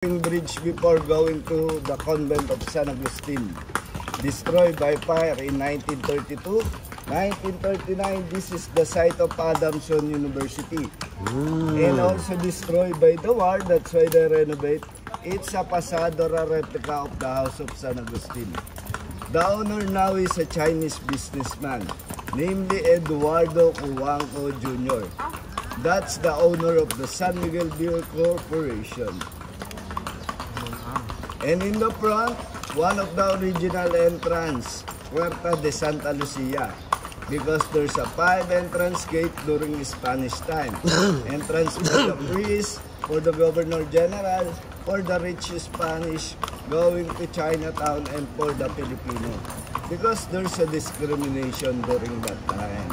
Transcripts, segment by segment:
Bridge before going to the convent of San Agustin, destroyed by fire in 1932. 1939, this is the site of Adamson University. And also destroyed by the war, that's why they renovate. It's a Pasadora replica of the House of San Agustin. The owner now is a Chinese businessman, namely Eduardo Cuanco Jr. That's the owner of the San Miguel Beer Corporation. And in the front, one of the original entrance, Puerta de Santa Lucia, because there's a 5 entrance gate during Spanish time. Entrance for the priest, for the governor general, for the rich Spanish going to Chinatown, and for the Filipino, because there's a discrimination during that time.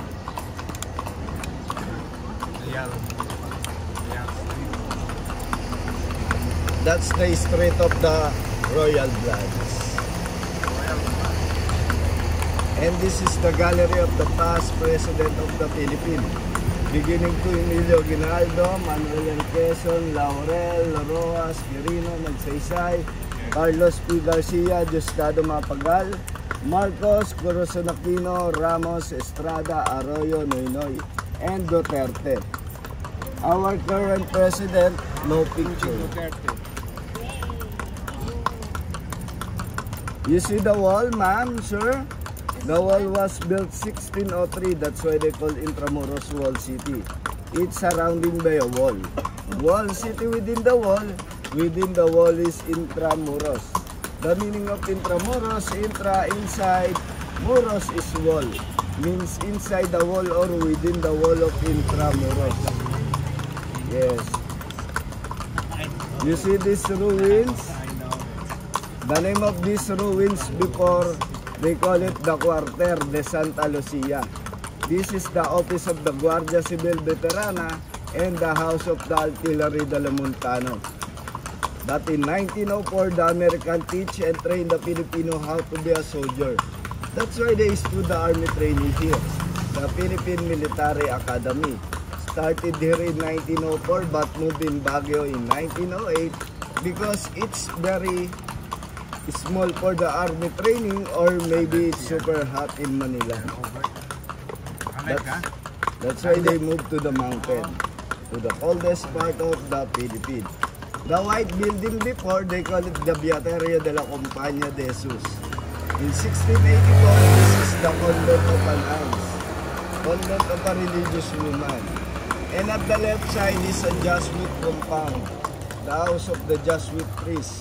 That's the street of the Royal Bloods. And this is the gallery of the past president of the Philippines. Beginning to Emilio Aguinaldo, Manuel L. Quezon, Laurel, Rojas, Quirino, Magsaysay, Carlos P. Garcia, Diosdado Mapagal, Marcos, Corazon Aquino, Ramos, Estrada, Arroyo, Noynoy, and Duterte. Our current president, no picture. You see the wall, ma'am, sir? The wall was built 1603. That's why they call Intramuros Wall City. It's surrounded by a wall. Wall city within the wall. Within the wall is Intramuros. The meaning of Intramuros, intra, inside. Muros is wall. Means inside the wall or within the wall of Intramuros. Yes. You see these ruins? The name of these ruins before, they call it the Quarter de Santa Lucia. This is the office of the Guardia Civil Veterana and the house of the Artillery de la Montano. That in 1904, the American teach and train the Filipino how to be a soldier. That's why they stood the army training here. The Philippine Military Academy started here in 1904 but moved in Baguio in 1908 because it's very small for the army training, or maybe it's super hot in Manila. That's why they moved to the mountain, to the coldest part of the Philippines. The white building before, they call it the Beateria de la Compañía de Jesus. In 1684, this is the convent of an nuns, convent of a religious woman. And at the left side is a Jesuit compound, the house of the Jesuit priests.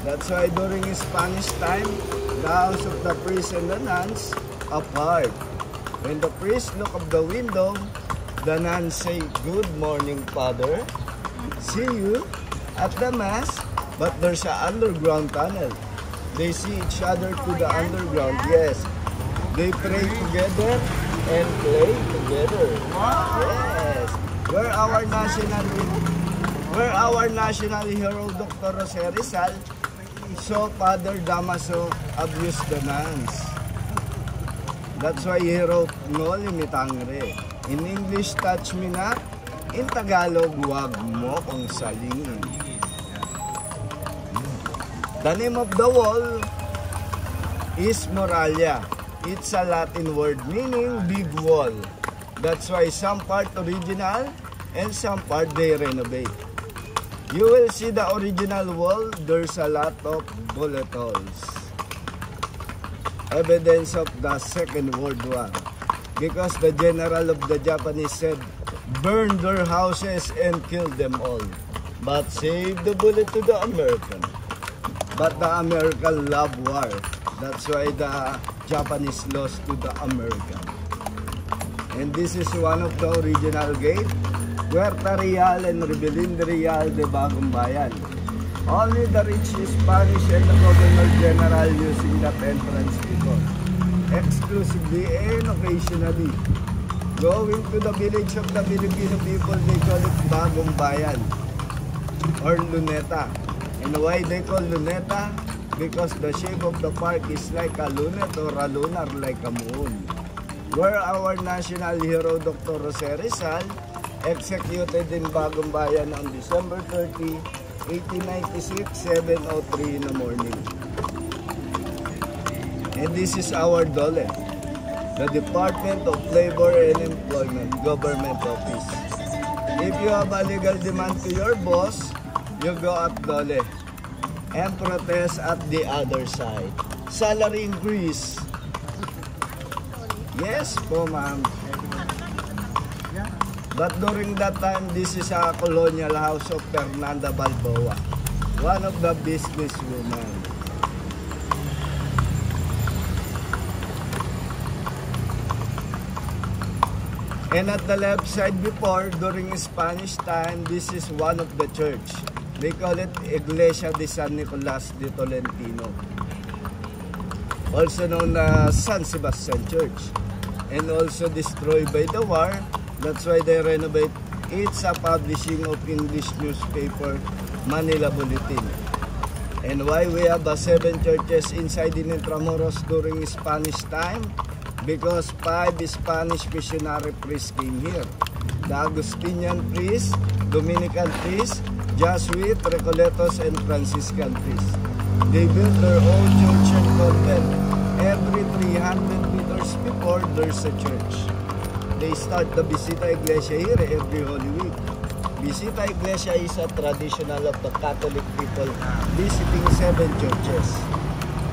That's why during Spanish time, the house of the priests and the nuns apart. When the priests look up the window, the nuns say, "Good morning, Father. See you at the Mass." But there's an underground tunnel. They see each other to the underground. Yes. They pray together and play together. Yes. Where our national hero, Dr. Jose Rizal, so Father Damaso abused the nuns. That's why he wrote, "Noli me tangere." In English, "Touch me not." In Tagalog, "Huwag mo kong salingin." The name of the wall is Muralla. It's a Latin word meaning big wall. That's why some part original and some part they renovate. You will see the original wall, there's a lot of bullet holes. Evidence of the Second World War. Because the general of the Japanese said, "Burn their houses and kill them all, but save the bullet to the American." But the American love war. That's why the Japanese lost to the American. And this is one of the original gates. Puerta Real and Rebellion Real de Bagong Bayan. Only the rich Spanish and the Governor General using that entrance before. Exclusively and occasionally. Going to the village of the Filipino people, they call it Bagong Bayan or Luneta. And why they call Luneta? Because the shape of the park is like a lunet or a lunar like a moon. Where our national hero, Dr. Jose Rizal, executed in Bagong Bayan on December 30, 1896, 7:03 in the morning. And this is our DOLE, the Department of Labor and Employment, government office. If you have a legal demand to your boss, you go at DOLE and protest at the other side. Salary increase. Yes po, ma'am. But during that time, this is a colonial house of Fernanda Balboa, one of the businesswomen. And at the left side before, during Spanish time, this is one of the church. They call it Iglesia de San Nicolas de Tolentino, also known as San Sebastian Church, and also destroyed by the war. That's why they renovate. It's a publishing of English newspaper, Manila Bulletin. And why we have 7 churches inside in Intramuros during Spanish time? Because 5 Spanish missionary priests came here. The Agustinian priests, Dominican priests, Jesuit, Recoletos, and Franciscan priests. They built their own church and convent. Every 300 meters before, there's a church. They start the Visita Iglesia here every Holy Week. Visita Iglesia is a traditional of the Catholic people visiting 7 churches.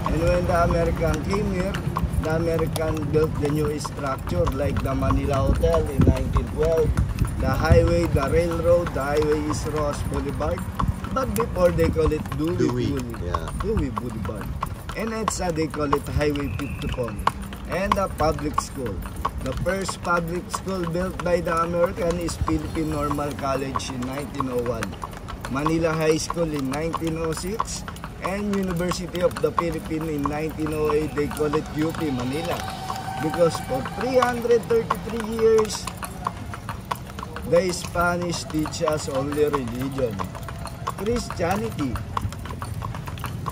And when the American came here, the American built the new structure like the Manila Hotel in 1912, the highway, the railroad. The highway is Ross Boulevard, but before they call it Dewey Boulevard. And they call it Highway 54. And the public school. The first public school built by the American is Philippine Normal College in 1901, Manila High School in 1906, and University of the Philippines in 1908. They call it UP Manila because for 333 years, the Spanish teach us only religion, Christianity.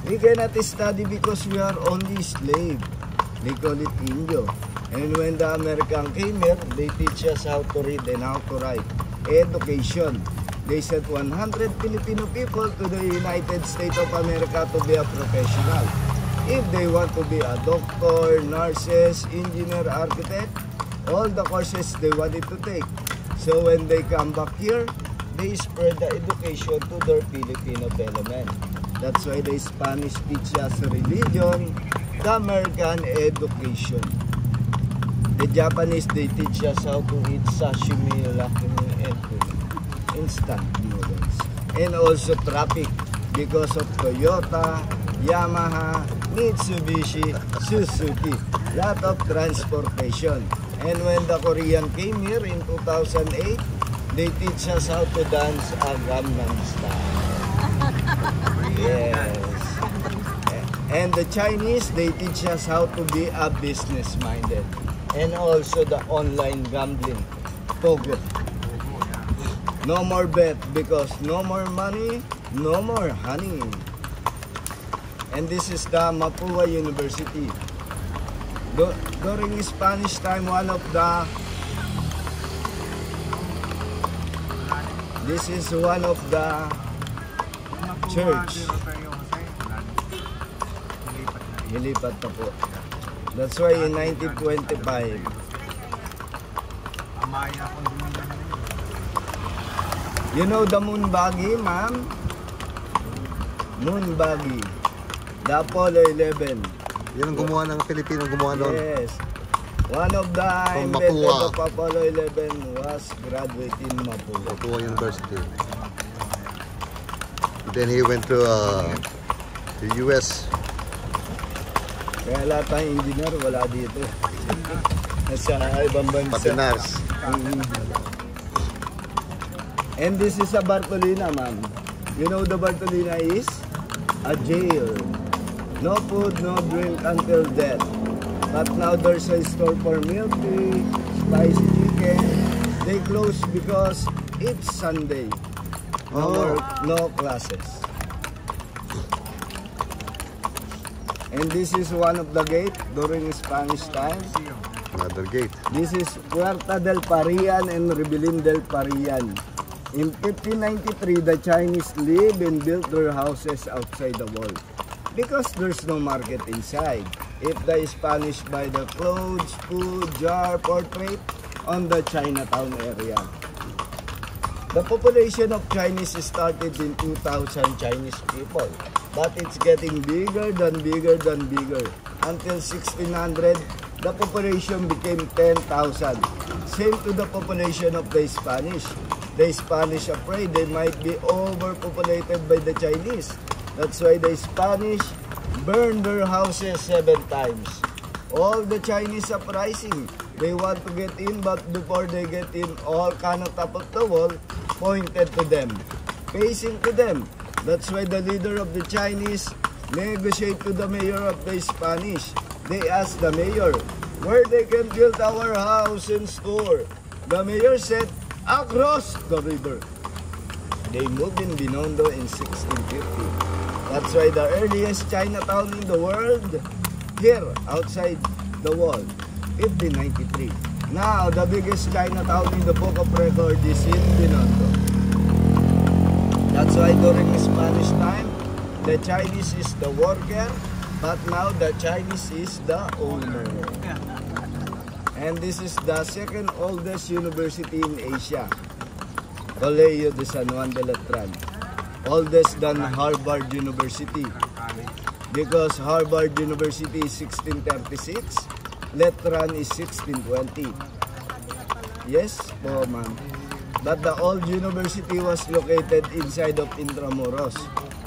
We cannot study because we are only slave. They call it Indio. And when the American came here, they teach us how to read and how to write. Education. They sent 100 Filipino people to the United States of America to be a professional. If they want to be a doctor, nurses, engineer, architect, all the courses they wanted to take. So when they come back here, they spread the education to their Filipino fellow men. That's why the Spanish teach us religion, the American education. The Japanese, they teach us how to eat sashimi, lakimi, and instant noodles. And also traffic because of Toyota, Yamaha, Mitsubishi, Suzuki. Lot of transportation. And when the Korean came here in 2008, they teach us how to dance a Gangnam Style. Yes. And the Chinese, they teach us how to be a business-minded. And also the online gambling, Pogo. No more bet because no more money, no more honey. And this is the Mapua University. During Spanish time, this is one of the church. Nilipat pa po. That's why in 1925, you know the moon buggy, ma'am? Moon buggy. The Apollo 11. Yan ang gumawa ng Pilipino, gumawa doon. Yes. One of the inventors of Apollo 11 was graduate in Mapua University. Then he went to the US. Kaya lahat ng engineer wala dito. Nasa ibang bansa. Patinars. And this is a Bartolina, ma'am. You know the Bartolina is a jail. No food, no drink until death. But now there's a store for milk tea, spicy chicken. They close because it's Sunday. No classes. And this is one of the gate during Spanish time. Another gate. This is Puerta del Parian and Rebelin del Parian. In 1593, the Chinese live and built their houses outside the wall because there's no market inside. If the Spanish buy the clothes, food, jar, portrait on the Chinatown area. The population of Chinese started in 2,000 Chinese people, but it's getting bigger than bigger than bigger. Until 1600, the population became 10,000. Same to the population of the Spanish. The Spanish afraid they might be overpopulated by the Chinese. That's why the Spanish burned their houses 7 times. All the Chinese uprising, they want to get in, but before they get in, all kind of top of the wall pointed to them, facing to them. That's why the leader of the Chinese negotiate to the mayor of the Spanish. They asked the mayor where they can build our house and store. The mayor said, across the river. They moved in Binondo in 1650. That's why the earliest Chinatown in the world, here, outside the wall, 1593. Now, the biggest Chinatown in the Book of Record is in Binondo. That's why during Spanish time, the Chinese is the worker, but now the Chinese is the owner. And this is the second oldest university in Asia, Colegio de San Juan de Letran. Oldest than Harvard University, because Harvard University is 1636, Letran is 1620. Yes po, ma'am. But the old university was located inside of Intramuros,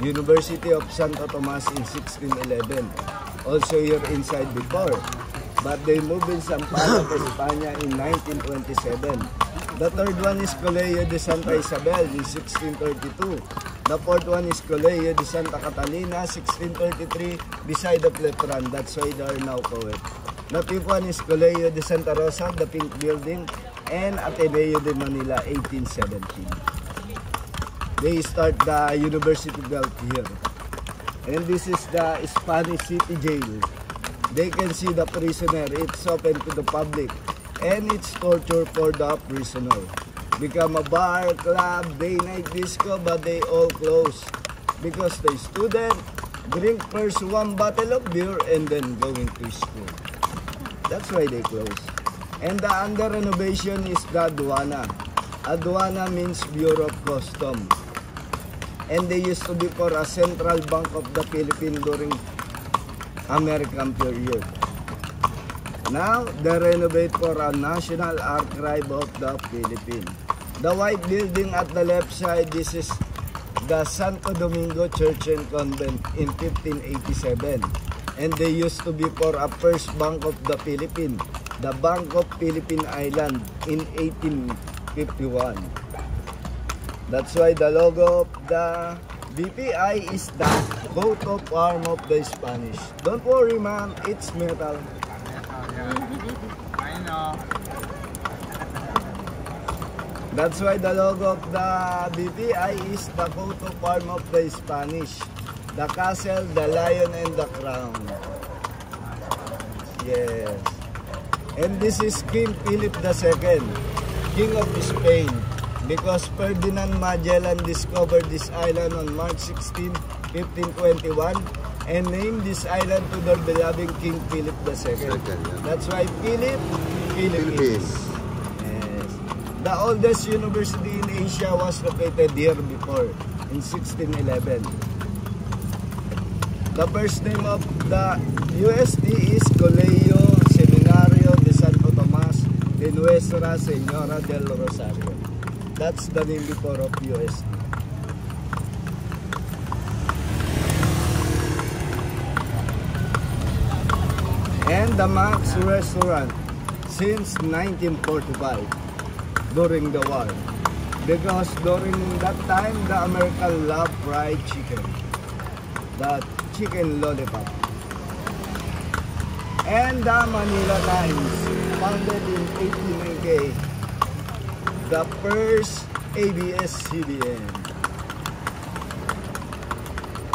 University of Santo Tomas in 1611. Also here inside before. But they moved in San Pablo, España in 1927. The third one is Colegio de Santa Isabel in 1632. The fourth one is Colegio de Santa Catalina, 1633, beside of Letran. That's why they are now co-ed. The fifth one is Colegio de Santa Rosa, the pink building, and Ateneo de Manila, 1817. They start the university built here. And this is the Spanish City Jail. They can see the prisoner. It's open to the public. And it's torture for the prisoner. Become a bar, club, day-night disco, but they all close. Because the student drink first 1 bottle of beer and then going to school. That's why they close. And the under renovation is the aduana. Aduana means Bureau of Customs. And they used to be for a central bank of the Philippines during American period. Now, they renovate for a National Archive of the Philippines. The white building at the left side, this is the Santo Domingo Church and Convent in 1587. And they used to be for a first bank of the Philippines, the Bank of Philippine Island in 1851. That's why the logo of the BPI is the coat of arms of the Spanish. Don't worry, ma'am, it's metal. I know. That's why the logo of the BPI is the coat of arms of the Spanish. The castle, the lion, and the crown. Yes. And this is King Philip II, King of Spain. Because Ferdinand Magellan discovered this island on March 16, 1521 and named this island to their beloved King Philip II. That's why Philippines. Yes. The oldest university in Asia was located here before, in 1611. The first name of the UST is Colegio Seminario de Santo Tomas de Nuestra Señora del Rosario. That's the name before of UST. And the Max Restaurant since 1945 during the war. Because during that time, the American loved fried chicken. The chicken lollipop. And the Manila Times, founded in 1898. The first ABS-CBN.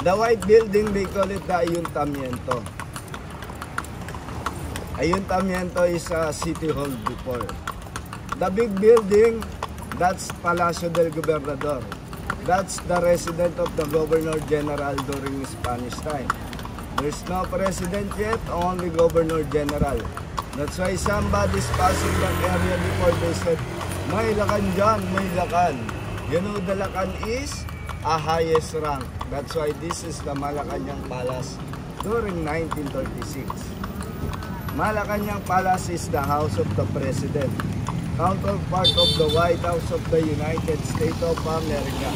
The white building, they call it the Ayuntamiento. Ayuntamiento is a city hall before. The big building, That's Palacio del Gobernador. That's the residence of the Governor General during Spanish time. There's no president yet, only Governor General. That's why somebody's passing that area before they said, may lakan dyan, may lakan. You know, the lakan is a highest rank. That's why this is the Malacanang Palace during 1936. Malacanang Palace is the house of the President, counterpart of the White House of the United States of America.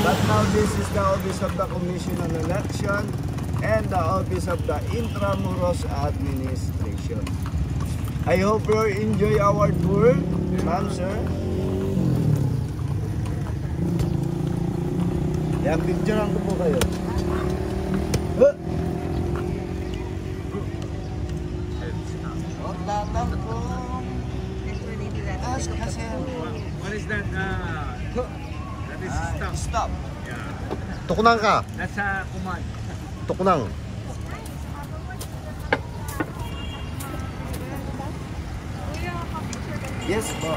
But now this is the office of the Commission on Election and the office of the Intramuros Administration. I hope you enjoy our tour, ma'am, sir. Yan, picturean ko po kayo. What is that? That is stop. Stop. Yeah. Tukunang ka. That's a command. Tukunang. Yes po.